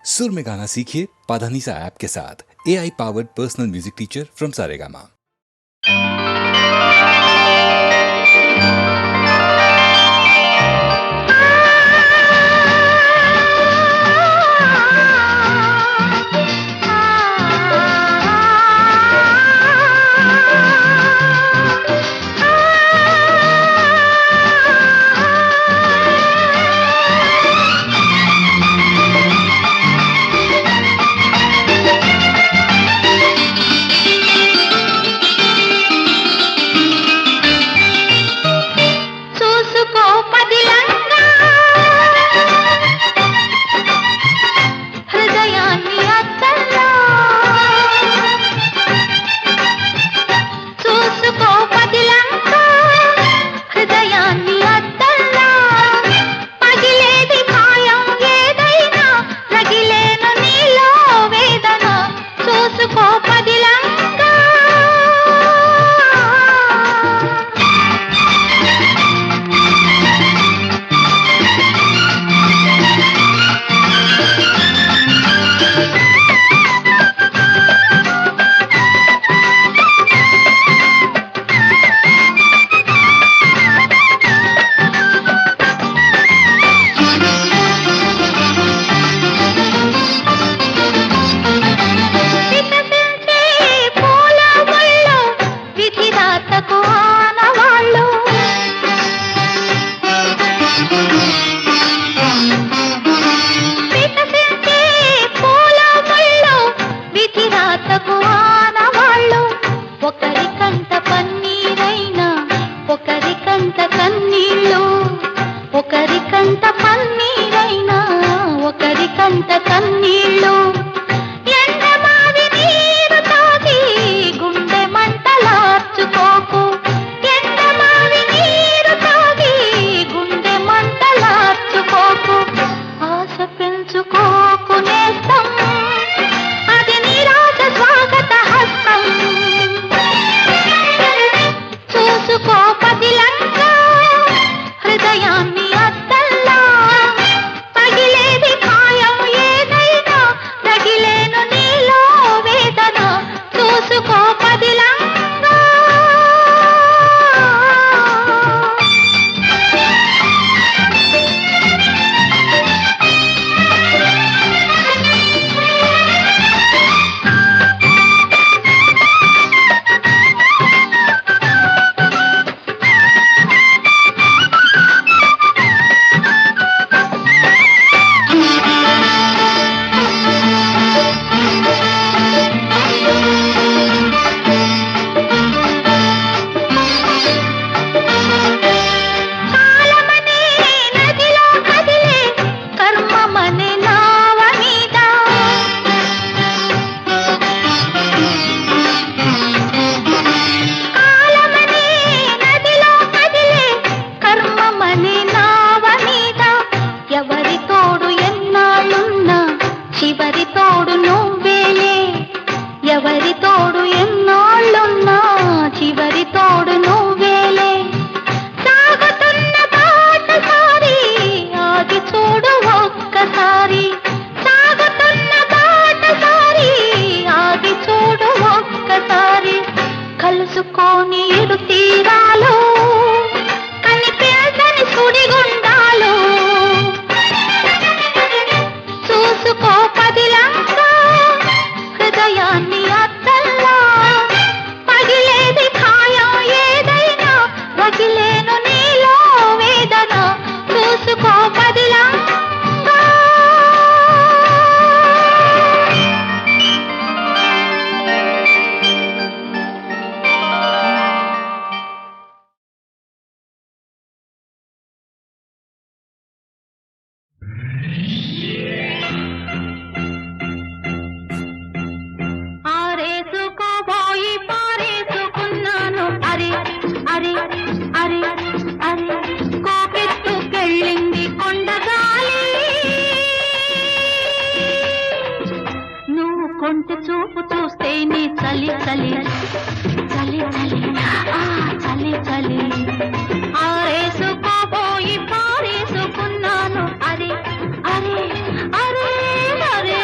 सुर में गाना सीखिए पाधानीसा ऐप के साथ। AI powered personal music teacher from Saregama. కొంటె చూపు చూస్తేనే చలి చలి చలి చలి ఆ చలి చలి ఆరేసుకోపోయి పారేసుకున్నాను అరే అరే అరే అరే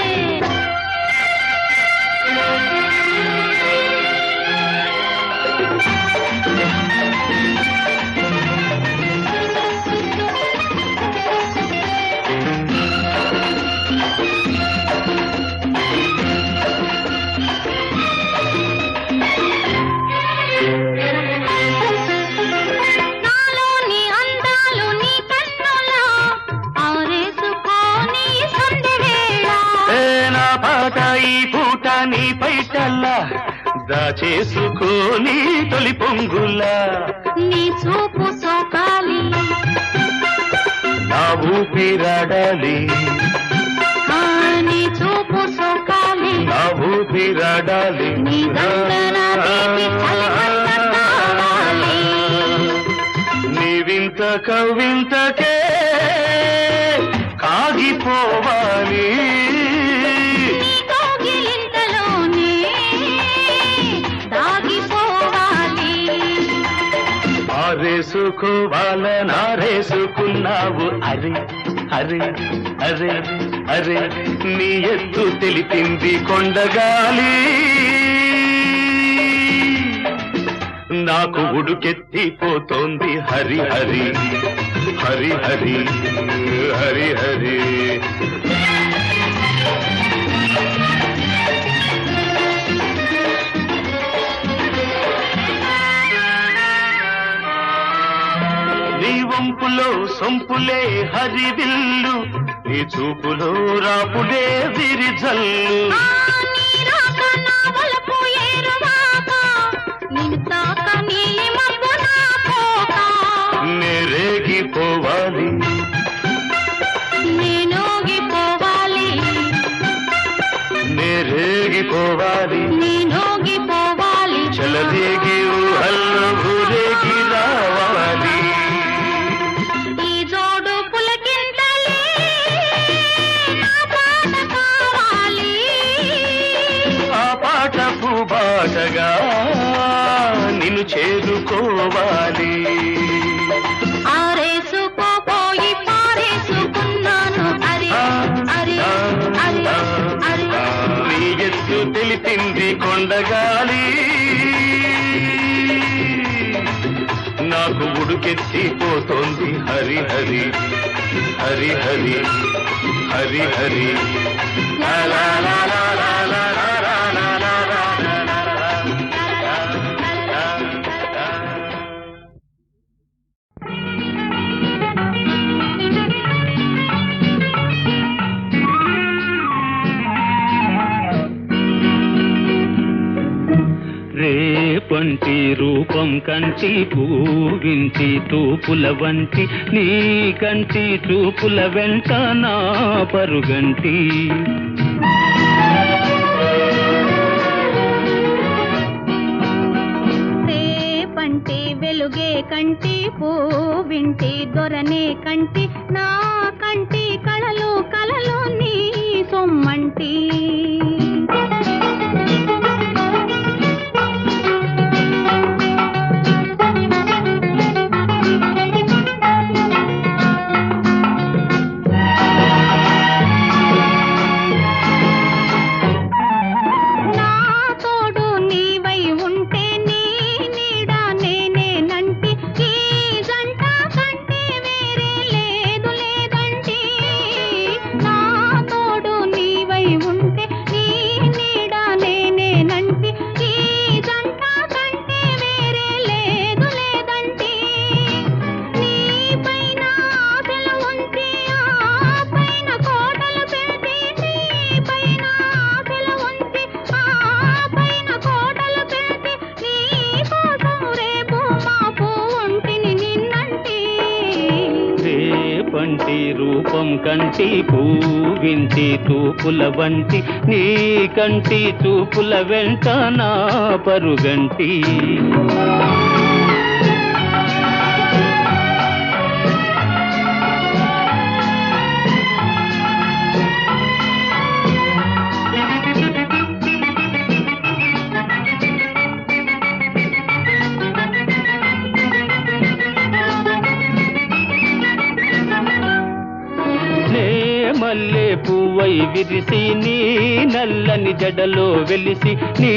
పాట ఈ పూట నీ పైటల్లా దాచేసుకోని తొలి పొంగులా నీ చూపు సోకాలి నా ఊపిరాడాలి నీ చూపు సోకాలి నా ఊపిరాడాలి నీ దండన తీపి చలిమంట కావాలి. నీ వింత కవింతకే కాగిపోవాలి నీ కౌగిలింతలోనే దాగిపోవాలి. ఆరేసుకోవాలనారేసుకున్నావు అరే అరే అరే అరే నీ ఎత్తు తెలిపింది కొండగాలి నాకు ఉడుకెత్తిపోతోంది హరి హరి హరి హరి హరి హరి నీ వంపులో సొంపులే హరివిల్లు నీ చూపులో రాపులే విరిజల్లు నీ రాక నా వలపు ఏరువాక నిన్ను తాక నీలి మబ్బు నా పోక నేరేగిపోవాలి నేనోగిపోవాలి నేరేగిపోవాలి నేనోగిపోవాలి చలదేగి ఊహల్లో ఊరేగి రావాలి ఈ జోడు పులకింతలే నా పాట కావాలి. ఆ పాట పూబాటగా నిన్ను చేరుకోవాలి ఆరేసుకోపోయి పారేసుకున్నాను అరే అరే అరే అరే నీ ఎత్తు తెలిపింది కొండగాలి నాకు ఉడుకెత్తిపోతోంది హరి హరి హరి హరి హరి హరి లా లా లా లా లా లా లా లా లా లా రేపంటి రూపం కంటి పూవింటి తూపుల వంటి నీ కంటి చూపుల వెంట నా పరుగంటి రేపంటి వెలుగే కంటి పూవింటి దొరనే కంటి నా కంటి కళలు కళలు నీ సొమ్మంటి రూపం కంటి పూవింటి తూపుల వంటి నీ కంటి చూపుల వెంట నా పరుగంటి మల్లె పువ్వై విరిసి నీ నల్లని జడలో వెలిసి నీ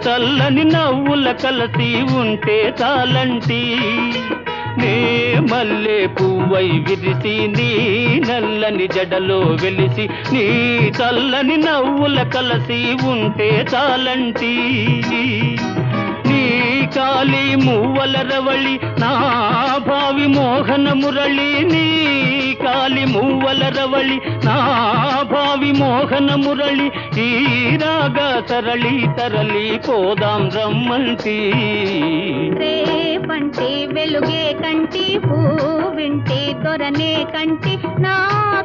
చల్లని నవ్వుల కలసి ఉంటే చాలంటి నే మల్లె పువ్వై విరిసి నీ నల్లని జడలో వెలిసి నీ చల్లని నవ్వుల కలసి ఉంటే చాలంటి నీ కాలి మూవల రవళి నా భావి మోహన మురళి నీ కాలి మూవల రవళి నా భావి మోహన మురళి ఈ రాగా తరలి తరలి పోదాం రమ్మంటి రేపంటి వెలుగే కంటి పూవింటి దొరనే కంటి నా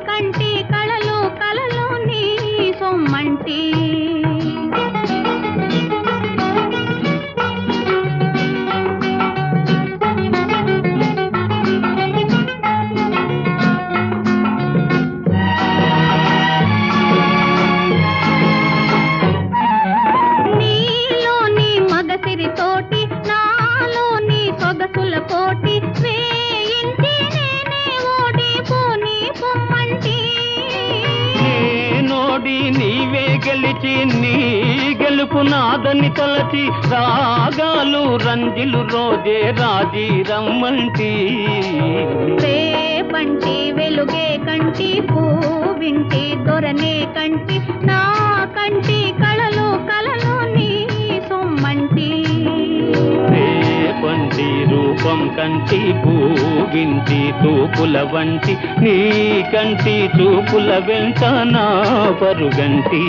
కంటి కళలు కళలు నీ సొమ్మంటి గెలిచి నీ గెలుపు నాదని తలచి రాగాలు రంజిలు రోజే రాజీ రమ్మంటి రేపంటి వెలుగే కంటి పూవింటి దొరనే కంటి నా కంటి కళలు కళలు నీ సొమ్మంటి రేపంటి రూపం కంటి పూవింటి తూపుల వంటి నీ కంటి చూపుల వెంట నా పరుగంటి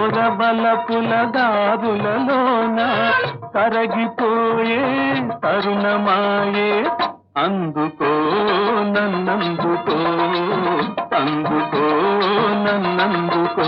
దోరబలపుల దారులలోన కరగిపోయే తరుణమాయే అందుకో నన్నందుకో అందుకో నన్నందుకో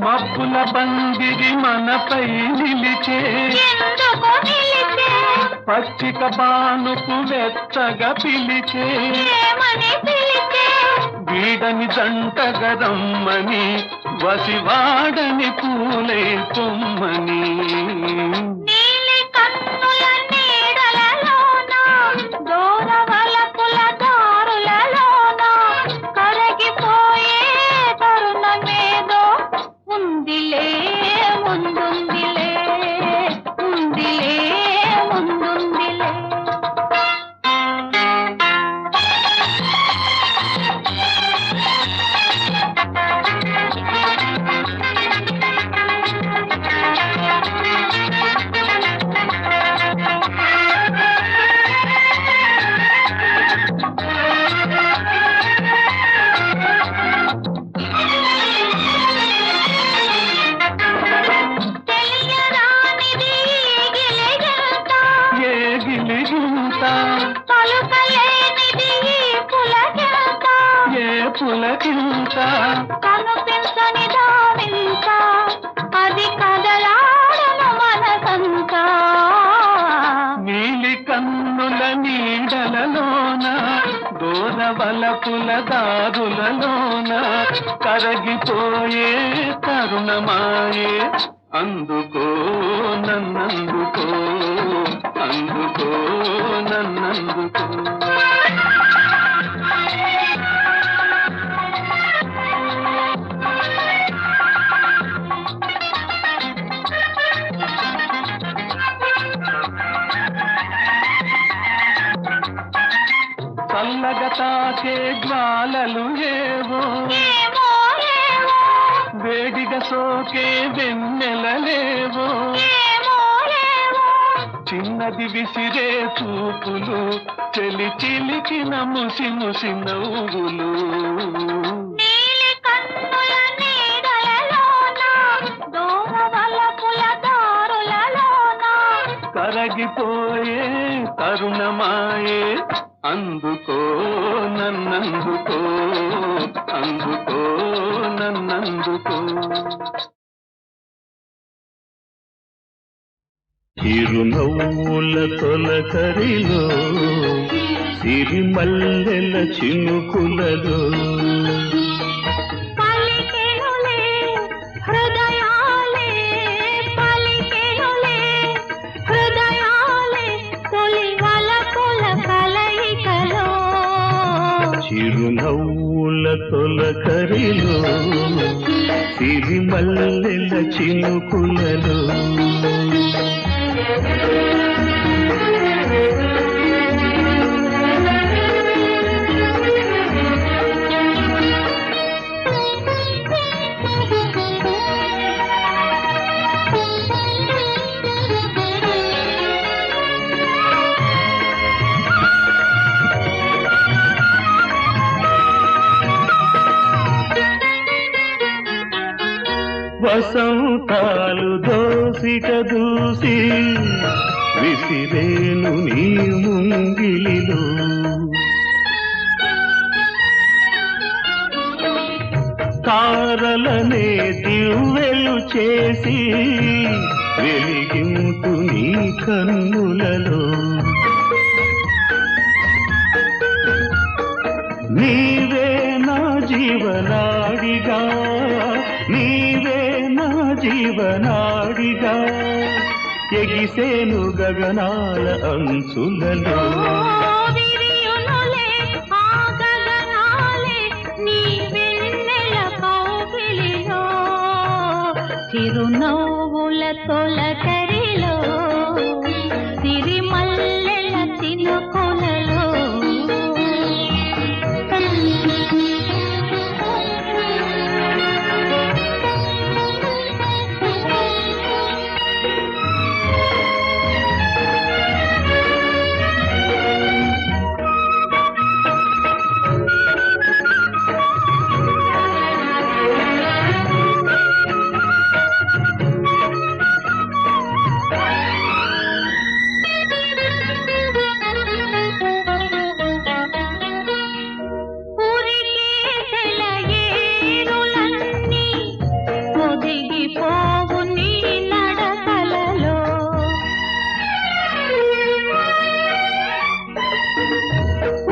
మబ్బుల పందిరి మనపై నిలిచే పచ్చిక పానుపు వెచ్చగా పిలిచే వీడని జంటగరమ్మని వసివాడని పూలే కొమ్మని పులకింత కనుపించని దావింత అది కదలాడను మనసంతా నీలి కన్నుల నీడలలోన దోరవలపుల దారులలోన కరగిపోయే తరుణమాయే అందుకో నన్నందుకో అందుకో నన్నందుకో చల్లగా తాకే జ్వాలలు ఏవో ఏమో ఏమో వేడిగా సోకే వెన్నెలలేవో ఏమో ఏమో చిన్నది విసిరే చూపులు చెలి చిలికిన ముసి ముసి నవ్వులు నీలి కన్నుల నీడలలోన దూరవలపుల దారులలోన కరగిపోయే తరుణమాయే అందుకో నన్నందుకో అందుకో నన్నందుకో చిరునవ్వుల తొలకరిలో సిరిమల్లెల చినుకులలో పలికెనులే హృదయాలే పలికెనులే హృదయాలే తొలి వలపుల కలయికలో చిరునవ్వుల తొలకరిలో సిరిమల్లెల చినుకులలో వసంతాలు దోసిక దూసి విసిరేను నీ ముంగిలిలో తారలనే దివ్వెలు చేసి వెలిగింటు నీ కన్నులలో నీవే నా జీవనాడిగా నీవే నా జీవనాడిగా ఎగిసేను గగనాల అంచులలో విరియునులే ఆ గగనాలే నీ వెన్నెల కౌగిలిలో చిరునవ్వుల తొలకరిలో సిరిమల్లెల చినుకులలో పోవు నీ నడకలలో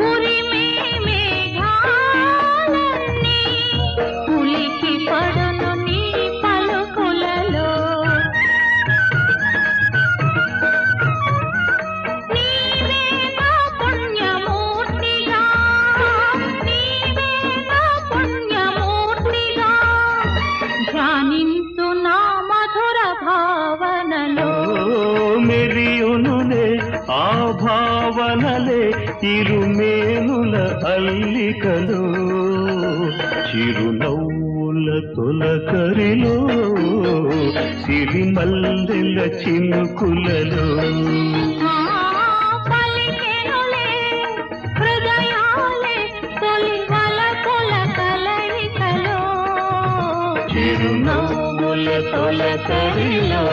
ఉరిమే మేఘాలన్నీ ఉలికి పడును నీ పలుకులలో నీవే నా పుణ్యమూర్తిగా నీవే నా పుణ్యమూర్తిగా ధ్యానించు నా మధుర భావనలో మెరియునులే ఆ భావనలే ఇరుమేనుల అల్లికలో చిరునవ్వుల తొలకరిలో సిరిమల్లెల చినుకులలో పలికెనులే హృదయాలే తొలి వలపుల కలయికలో చిరునవ్వుల తొలకరిలో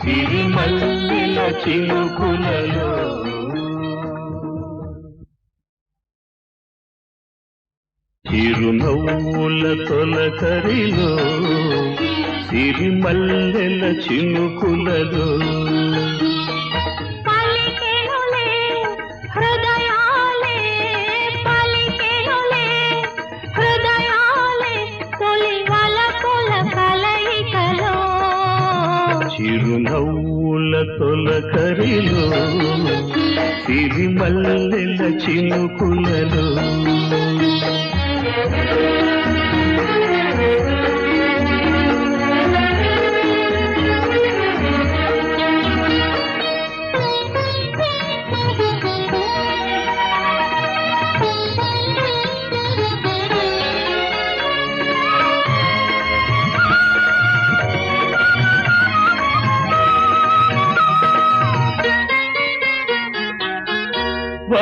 సిరిమల్లెల చినుకులలో చిరునవ్వుల తొలకరిలో సిరిమల్లెల చినుకులలో పలికెనులే హృదయాలే పలికెనులే హృదయాలే తొలి వలపుల కలయికలో చిరునవ్వుల తొలకరిలో సిరిమల్లెల చినుకులలో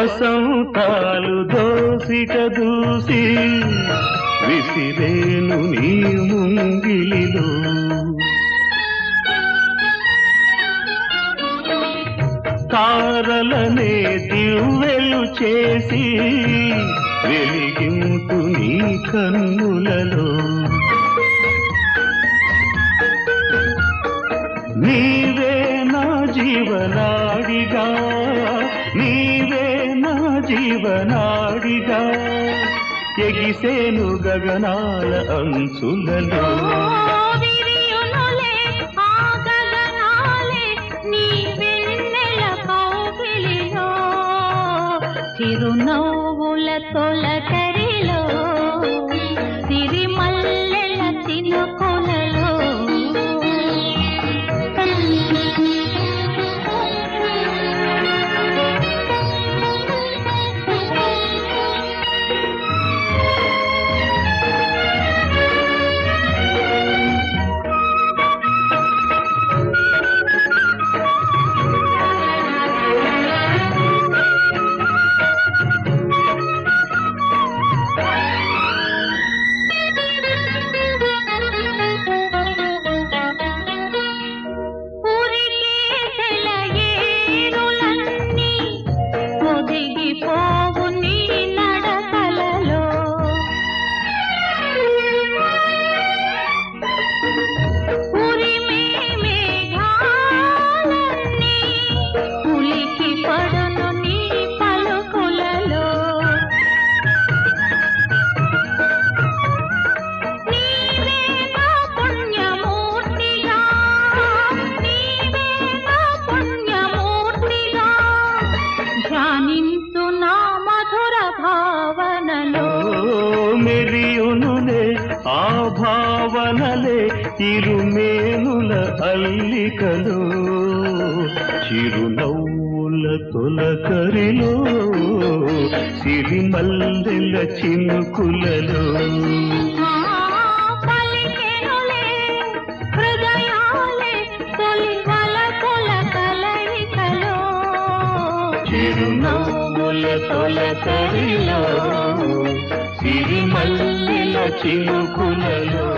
వసంతాలు దోసిక దూసి విసిరేను నీ ముంగిలిలో తారలనే దివ్వెలు చేసి వెలిగింటు నీ కన్నులలో నీవే నా జీవనాడిగా నీవే నా జీవనాడిగా ఎగిసేను గగనాల అంచులలో విరియునులే ఆ గగనాలే నీ వెన్నెల కౌగిలిలో చిరునవ్వుల తొలకరిలో సిరిమల్లెల చినుకులలో పోవు నీ నడకలలో ఉరిమే మేఘాలన్నీ ఉలికి పడును నీ పలుకులలో నీవే నా పుణ్యమూర్తిగా నీవే నా పుణ్యమూర్తిగా ధ్యానించు నా మధుర భావనలో మెరియునులే ఆ భావనలే ఇరుమేనుల అల్లికలో చిరునవ్వుల తొలకరిలో సిరిమల్లెల చినుకులలో పలికెనులే హృదయాలే తొలి వలపుల కలయికలో చిరునవ్వుల తొలకరిలో సిరిమల్లెల చినుకులలో